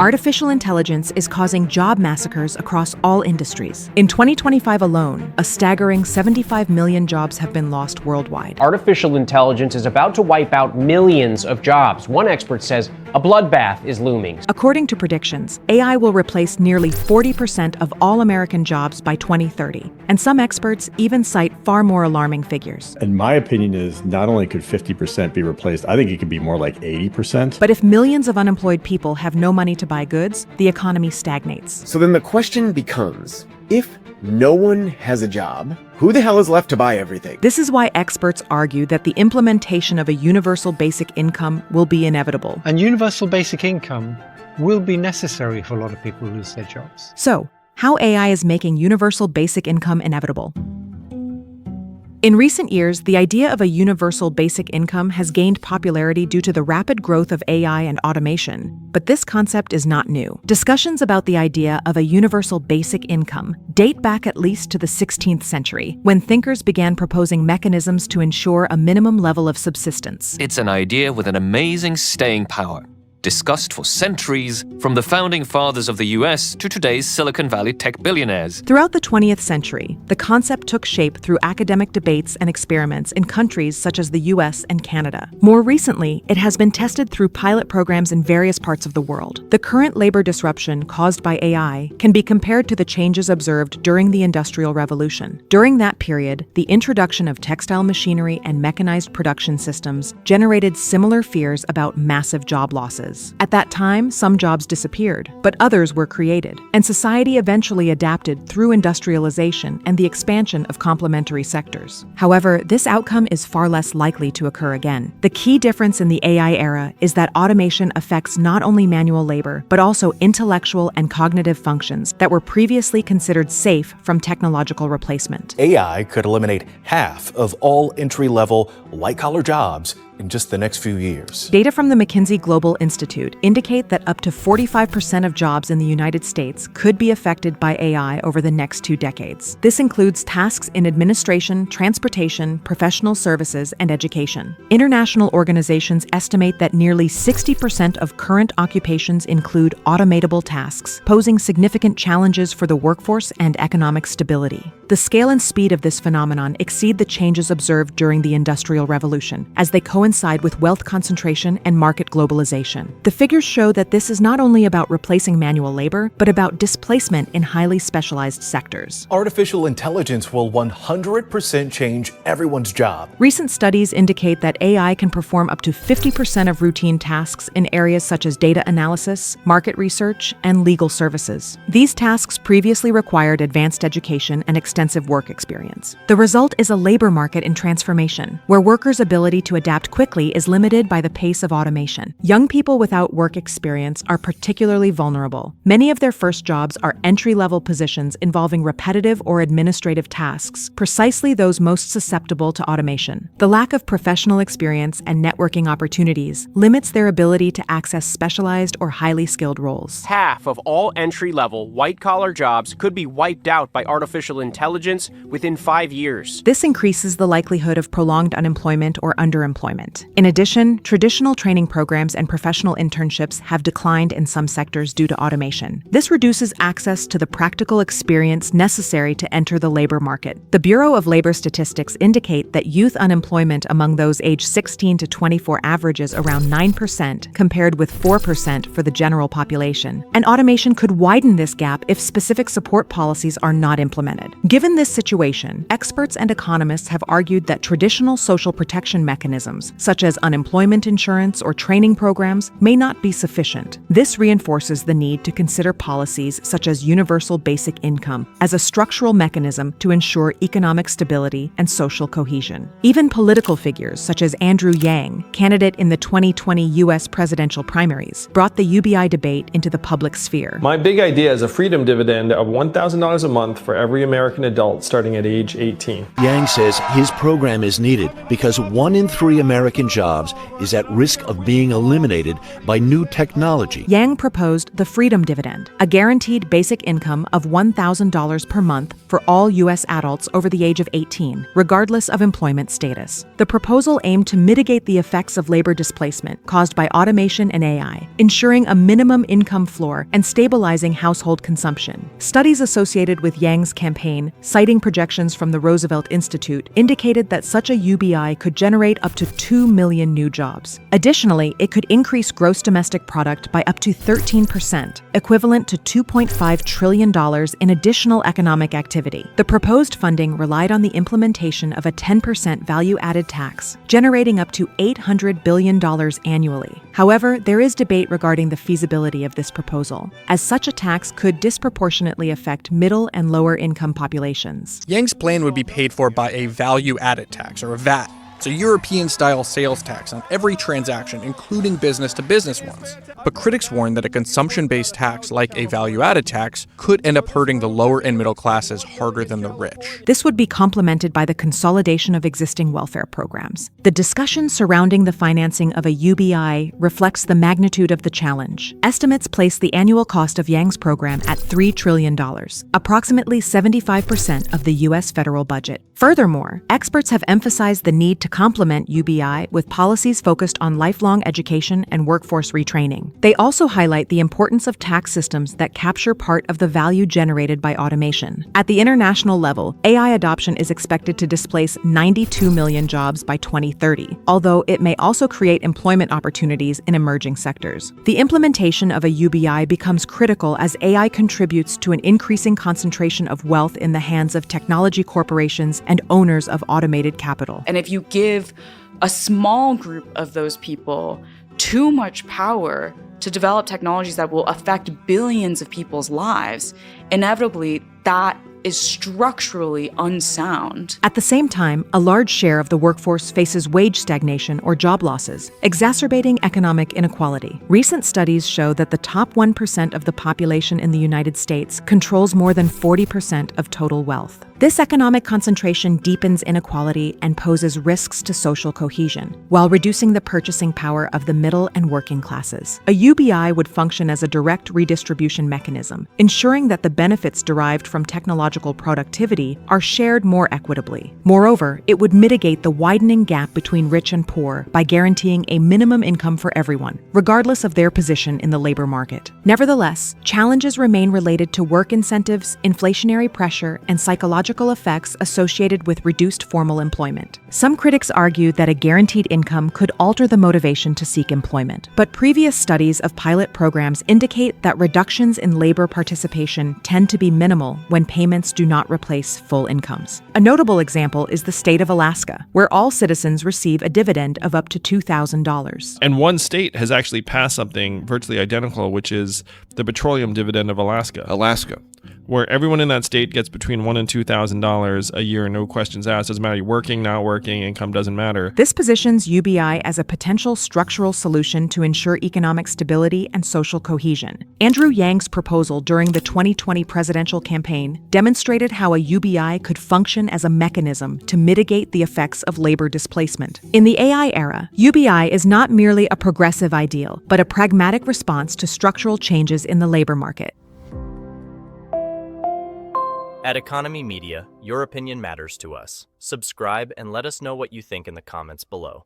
Artificial intelligence is causing job massacres across all industries. In 2025 alone, a staggering 75 million jobs have been lost worldwide. Artificial intelligence is about to wipe out millions of jobs. One expert says a bloodbath is looming. According to predictions, AI will replace nearly 40% of all American jobs by 2030, and some experts even cite far more alarming figures. And my opinion is not only could 50% be replaced, I think it could be more like 80%. But if millions of unemployed people have no money to buy goods, the economy stagnates. So then the question becomes, if no one has a job, who the hell is left to buy everything? This is why experts argue that the implementation of a universal basic income will be inevitable. And universal basic income will be necessary for a lot of people who lose their jobs. So, how AI is making universal basic income inevitable? In recent years, the idea of a universal basic income has gained popularity due to the rapid growth of AI and automation. But this concept is not new. Discussions about the idea of a universal basic income date back at least to the 16th century, when thinkers began proposing mechanisms to ensure a minimum level of subsistence. It's an idea with an amazing staying power, discussed for centuries, from the founding fathers of the US to today's Silicon Valley tech billionaires. Throughout the 20th century, the concept took shape through academic debates and experiments in countries such as the US and Canada. More recently, it has been tested through pilot programs in various parts of the world. The current labor disruption caused by AI can be compared to the changes observed during the Industrial Revolution. During that period, the introduction of textile machinery and mechanized production systems generated similar fears about massive job losses. At that time, some jobs disappeared, but others were created, and society eventually adapted through industrialization and the expansion of complementary sectors. However, this outcome is far less likely to occur again. The key difference in the AI era is that automation affects not only manual labor, but also intellectual and cognitive functions that were previously considered safe from technological replacement. AI could eliminate half of all entry-level, white-collar jobs in just the next few years. Data from the McKinsey Global Institute indicate that up to 45% of jobs in the United States could be affected by AI over the next 2 decades. This includes tasks in administration, transportation, professional services, and education. International organizations estimate that nearly 60% of current occupations include automatable tasks, posing significant challenges for the workforce and economic stability. The scale and speed of this phenomenon exceed the changes observed during the Industrial Revolution, as they coincide with wealth concentration and market globalization. The figures show that this is not only about replacing manual labor, but about displacement in highly specialized sectors. Artificial intelligence will 100% change everyone's job. Recent studies indicate that AI can perform up to 50% of routine tasks in areas such as data analysis, market research, and legal services. These tasks previously required advanced education and extensive work experience. The result is a labor market in transformation, where workers' ability to adapt quickly is limited by the pace of automation. Young people without work experience are particularly vulnerable. Many of their first jobs are entry-level positions involving repetitive or administrative tasks, precisely those most susceptible to automation. The lack of professional experience and networking opportunities limits their ability to access specialized or highly skilled roles. Half of all entry-level, white-collar jobs could be wiped out by artificial intelligence within 5 years. This increases the likelihood of prolonged unemployment or underemployment. In addition, traditional training programs and professional internships have declined in some sectors due to automation. This reduces access to the practical experience necessary to enter the labor market. The Bureau of Labor Statistics indicate that youth unemployment among those aged 16 to 24 averages around 9%, compared with 4% for the general population. And automation could widen this gap if specific support policies are not implemented. Given this situation, experts and economists have argued that traditional social protection mechanisms, such as unemployment insurance or training programs, may not be sufficient. This reinforces the need to consider policies such as universal basic income as a structural mechanism to ensure economic stability and social cohesion. Even political figures such as Andrew Yang, candidate in the 2020 U.S. presidential primaries, brought the UBI debate into the public sphere. My big idea is a freedom dividend of $1,000 a month for every American adult starting at age 18. Yang says his program is needed because 1 in 3 Americans American jobs is at risk of being eliminated by new technology. Yang proposed the freedom dividend, a guaranteed basic income of $1,000 per month for all U.S. adults over the age of 18, regardless of employment status. The proposal aimed to mitigate the effects of labor displacement caused by automation and AI, ensuring a minimum income floor and stabilizing household consumption. Studies associated with Yang's campaign, citing projections from the Roosevelt Institute, indicated that such a UBI could generate up to 2 million new jobs. Additionally, it could increase gross domestic product by up to 13%, equivalent to $2.5 trillion in additional economic activity. The proposed funding relied on the implementation of a 10% value-added tax, generating up to $800 billion annually. However, there is debate regarding the feasibility of this proposal, as such a tax could disproportionately affect middle and lower income populations. Yang's plan would be paid for by a value-added tax, or a VAT. It's a European-style sales tax on every transaction, including business-to-business ones. But critics warn that a consumption-based tax like a value-added tax could end up hurting the lower and middle classes harder than the rich. This would be complemented by the consolidation of existing welfare programs. The discussion surrounding the financing of a UBI reflects the magnitude of the challenge. Estimates place the annual cost of Yang's program at $3 trillion, approximately 75% of the U.S. federal budget. Furthermore, experts have emphasized the need to complement UBI with policies focused on lifelong education and workforce retraining. They also highlight the importance of tax systems that capture part of the value generated by automation. At the international level, AI adoption is expected to displace 92 million jobs by 2030, although it may also create employment opportunities in emerging sectors. The implementation of a UBI becomes critical as AI contributes to an increasing concentration of wealth in the hands of technology corporations and owners of automated capital. And if you give a small group of those people too much power to develop technologies that will affect billions of people's lives, inevitably that is structurally unsound. At the same time, a large share of the workforce faces wage stagnation or job losses, exacerbating economic inequality. Recent studies show that the top 1% of the population in the United States controls more than 40% of total wealth. This economic concentration deepens inequality and poses risks to social cohesion, while reducing the purchasing power of the middle and working classes. A UBI would function as a direct redistribution mechanism, ensuring that the benefits derived from technological productivity are shared more equitably. Moreover, it would mitigate the widening gap between rich and poor by guaranteeing a minimum income for everyone, regardless of their position in the labor market. Nevertheless, challenges remain related to work incentives, inflationary pressure, and psychological effects associated with reduced formal employment. Some critics argue that a guaranteed income could alter the motivation to seek employment, but previous studies of pilot programs indicate that reductions in labor participation tend to be minimal when payments do not replace full incomes. A notable example is the state of Alaska, where all citizens receive a dividend of up to $2,000. And one state has actually passed something virtually identical, which is the petroleum dividend of Alaska. Where everyone in that state gets between $1,000 and $2,000 a year, no questions asked. Doesn't matter, you're working, not working, income doesn't matter. This positions UBI as a potential structural solution to ensure economic stability and social cohesion. Andrew Yang's proposal during the 2020 presidential campaign demonstrated how a UBI could function as a mechanism to mitigate the effects of labor displacement. In the AI era, UBI is not merely a progressive ideal, but a pragmatic response to structural changes in the labor market. At Economy Media, your opinion matters to us. Subscribe and let us know what you think in the comments below.